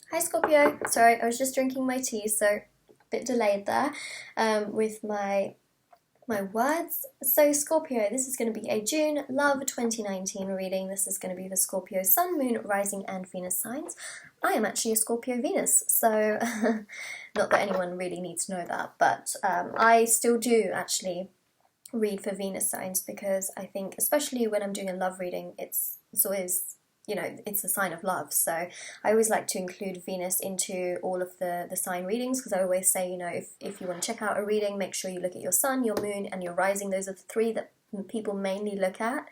Hi Scorpio, sorry I was just drinking my tea, so a bit delayed there with my words. So Scorpio, this is going to be a June Love 2019 reading. This is going to be the Scorpio Sun, Moon, Rising and Venus signs. I am actually a Scorpio Venus, so not that anyone really needs to know that, but I still do actually read for Venus signs because I think, especially when I'm doing a love reading, it's always, you know, it's a sign of love. So I always like to include Venus into all of the sign readings, because I always say, you know, if you want to check out a reading, make sure you look at your sun, your moon and your rising. Those are the three that people mainly look at.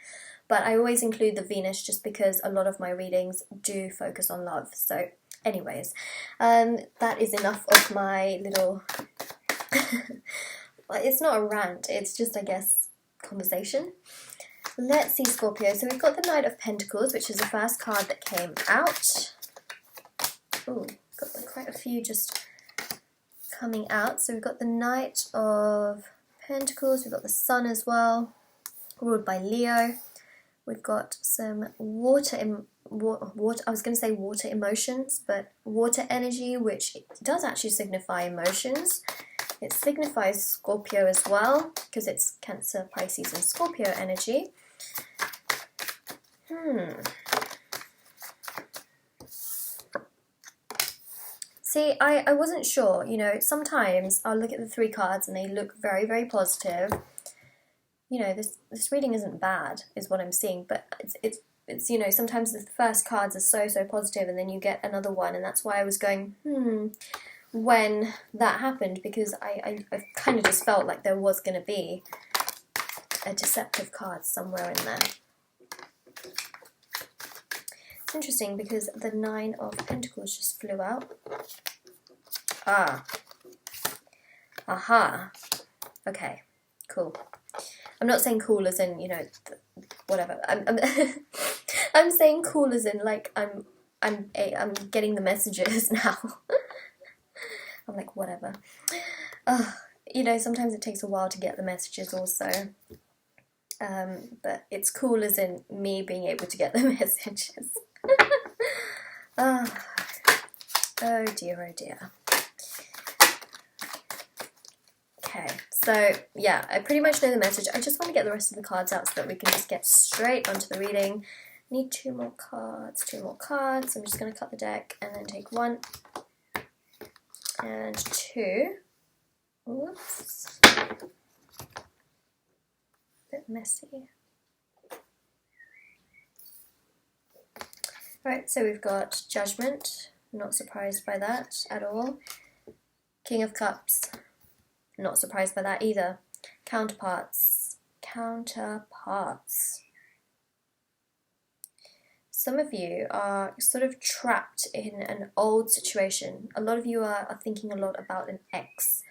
But I always include the Venus just because a lot of my readings do focus on love. So anyways, that is enough of my little... Well, it's not a rant, it's just, I guess, conversation. Let's see, Scorpio. So we've got the Knight of Pentacles, which is the first card that came out. Oh, got quite a few just coming out. So we've got the Knight of Pentacles, we've got the Sun as well, ruled by Leo. We've got some water, I was going to say water emotions, but water energy, which does actually signify emotions. It signifies Scorpio as well, because it's Cancer, Pisces and Scorpio energy. See, I wasn't sure, you know, sometimes I'll look at the three cards and they look very, very positive. You know, this reading isn't bad, is what I'm seeing, but it's you know, sometimes the first cards are so positive and then you get another one, and that's why I was going, when that happened, because I kind of just felt like there was going to be a deceptive card somewhere in there. It's interesting because the Nine of Pentacles just flew out. Aha. Okay, cool. I'm not saying cool as in, you know, whatever. I'm saying cool as in like I'm getting the messages now. I'm like, whatever. You know, sometimes it takes a while to get the messages also. But it's cool as in me being able to get the messages. Oh dear, oh dear. Okay, so yeah, I pretty much know the message. I just want to get the rest of the cards out so that we can just get straight onto the reading. Need two more cards. I'm just going to cut the deck and then take one and two. Whoops. Bit messy. Alright, so we've got Judgment. Not surprised by that at all. King of Cups. Not surprised by that either. Counterparts. Some of you are sort of trapped in an old situation. A lot of you are thinking a lot about an ex,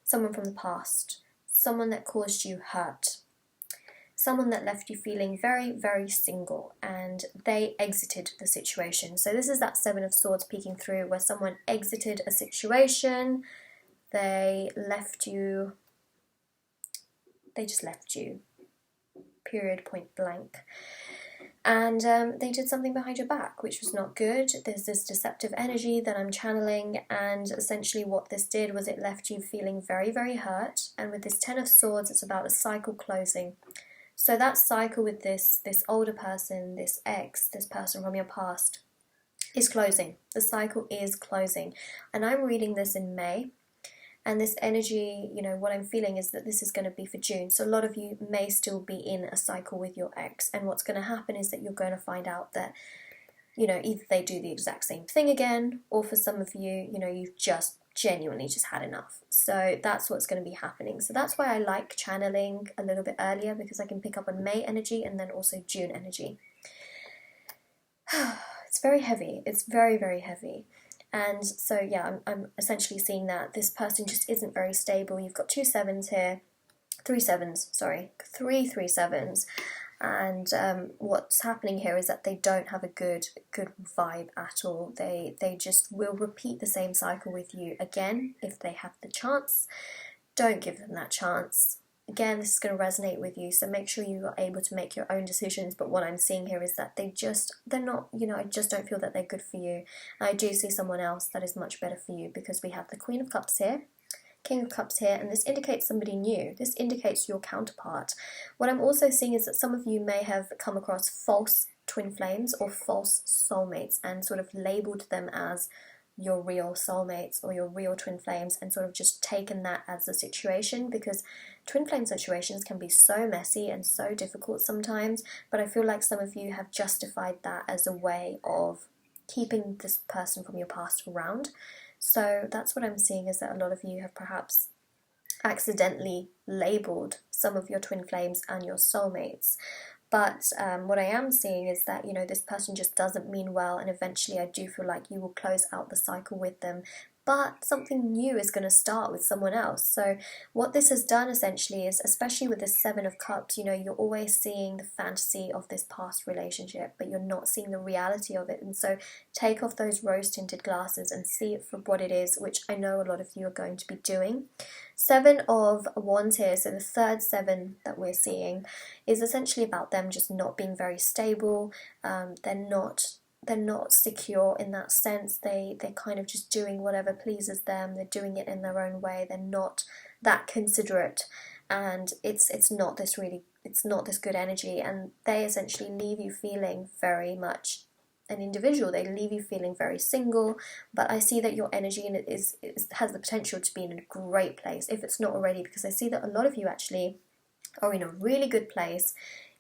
someone from the past, someone that caused you hurt, someone that left you feeling very, very single, and they exited the situation. So this is that Seven of Swords peeking through, where someone exited a situation. They left you, they just left you, period, point blank. And they did something behind your back, which was not good. There's this deceptive energy that I'm channeling, and essentially what this did was it left you feeling very, very hurt. And with this Ten of Swords, it's about a cycle closing. So that cycle with this older person, this ex, this person from your past, is closing. The cycle is closing. And I'm reading this in May. And this energy, you know, what I'm feeling is that this is going to be for June. So a lot of you may still be in a cycle with your ex. And what's going to happen is that you're going to find out that, you know, either they do the exact same thing again, or for some of you, you know, you've just genuinely just had enough. So that's what's going to be happening. So that's why I like channeling a little bit earlier, because I can pick up on May energy and then also June energy. It's very heavy. It's very, very heavy. And so, yeah, I'm essentially seeing that this person just isn't very stable. You've got 2 sevens here, 3 sevens, sorry, 3 sevens. And what's happening here is that they don't have a good vibe at all. They just will repeat the same cycle with you again if they have the chance. Don't give them that chance. again, this is going to resonate with you, so make sure you are able to make your own decisions. But what I'm seeing here is that they're not, I just don't feel that they're good for you. I do see someone else that is much better for you, because we have the Queen of Cups here, King of Cups here, and this indicates somebody new. This indicates your counterpart. What I'm also seeing is that some of you may have come across false twin flames or false soulmates and sort of labelled them as your real soulmates or your real twin flames, and sort of just taken that as the situation, because twin flame situations can be so messy and so difficult sometimes. But I feel like some of you have justified that as a way of keeping this person from your past around. So that's what I'm seeing, is that a lot of you have perhaps accidentally labelled some of your twin flames and your soulmates. But what I am seeing is that, this person just doesn't mean well, and eventually I do feel like you will close out the cycle with them. But something new is going to start with someone else. So what this has done essentially is, especially with this Seven of Cups, you're always seeing the fantasy of this past relationship, but you're not seeing the reality of it. And so take off those rose-tinted glasses and see it for what it is, which I know a lot of you are going to be doing. Seven of Wands here, so the third seven that we're seeing, is essentially about them just not being very stable. They're not secure in that sense. They're kind of just doing whatever pleases them. They're doing it in their own way. They're not that considerate, and it's not this good energy, and they essentially leave you feeling very much an individual. They leave you feeling very single. But I see that your energy has the potential to be in a great place, if it's not already, because I see that a lot of you actually are in a really good place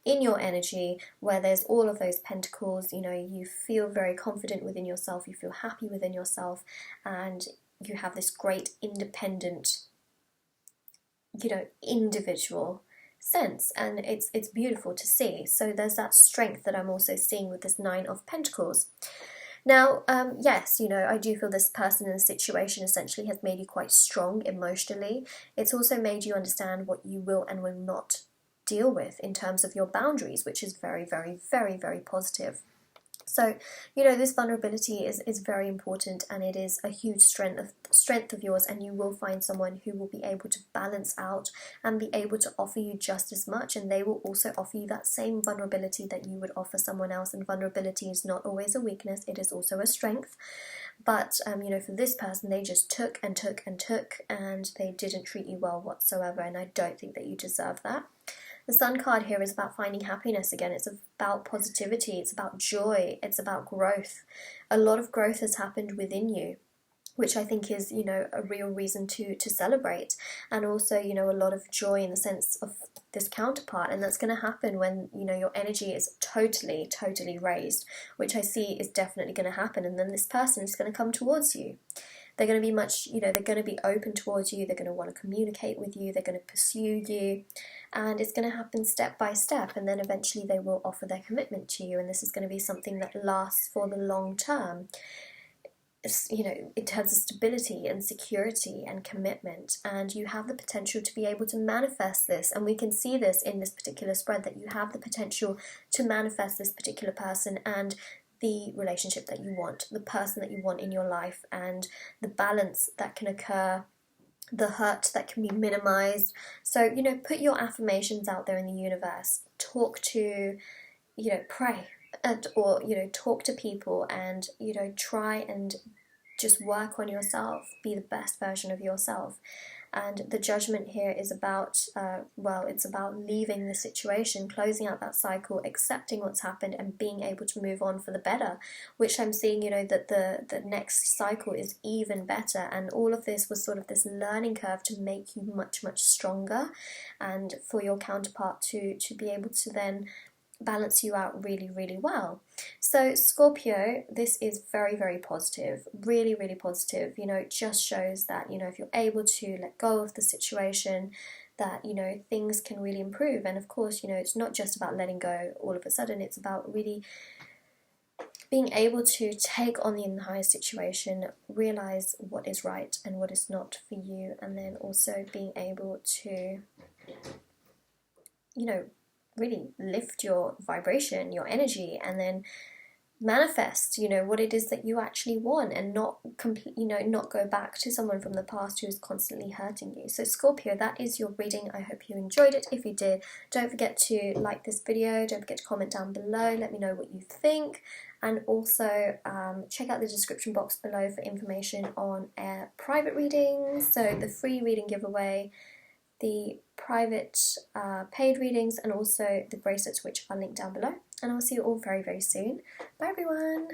in your energy, where there's all of those pentacles. You feel very confident within yourself, you feel happy within yourself, and you have this great independent, individual sense, and it's beautiful to see. So there's that strength that I'm also seeing with this Nine of Pentacles. Now, yes, I do feel this person in the situation essentially has made you quite strong emotionally. It's also made you understand what you will and will not deal with in terms of your boundaries, which is very, very, very, very positive. So, this vulnerability is very important, and it is a huge strength of yours, and you will find someone who will be able to balance out and be able to offer you just as much, and they will also offer you that same vulnerability that you would offer someone else. And vulnerability is not always a weakness, it is also a strength. But for this person, they just took and took and took, and they didn't treat you well whatsoever, and I don't think that you deserve that. The Sun card here is about finding happiness again. It's about positivity, it's about joy, it's about growth. A lot of growth has happened within you, which I think is, a real reason to celebrate. And also, a lot of joy in the sense of this counterpart. And that's going to happen when, your energy is totally, totally raised, which I see is definitely going to happen. And then this person is going to come towards you. They're going to be they're going to be open towards you. They're going to want to communicate with you. They're going to pursue you. And it's going to happen step by step. And then eventually they will offer their commitment to you. And this is going to be something that lasts for the long term. It has a stability and security and commitment. And you have the potential to be able to manifest this. And we can see this in this particular spread, that you have the potential to manifest this particular person and the relationship that you want, the person that you want in your life, and the balance that can occur, the hurt that can be minimized. So, put your affirmations out there in the universe. Talk to, pray, or, talk to people, and, try and just work on yourself. Be the best version of yourself. And the Judgment here is about, it's about leaving the situation, closing out that cycle, accepting what's happened, and being able to move on for the better, which I'm seeing, that the next cycle is even better. And all of this was sort of this learning curve to make you much, much stronger, and for your counterpart to be able to then balance you out really, really well. So Scorpio, this is very, very positive, really, really positive. It just shows that, if you're able to let go of the situation, that, things can really improve. And of course, it's not just about letting go all of a sudden, it's about really being able to take on the entire situation, realize what is right and what is not for you, and then also being able to, really lift your vibration, your energy, and then manifest, you know, what it is that you actually want, and not not go back to someone from the past who is constantly hurting you. So Scorpio, that is your reading. I hope you enjoyed it. If you did, don't forget to like this video, don't forget to comment down below, let me know what you think, and also check out the description box below for information on private readings, so the free reading giveaway, the private paid readings, and also the bracelets, which are linked down below. And I'll see you all very, very soon. Bye everyone!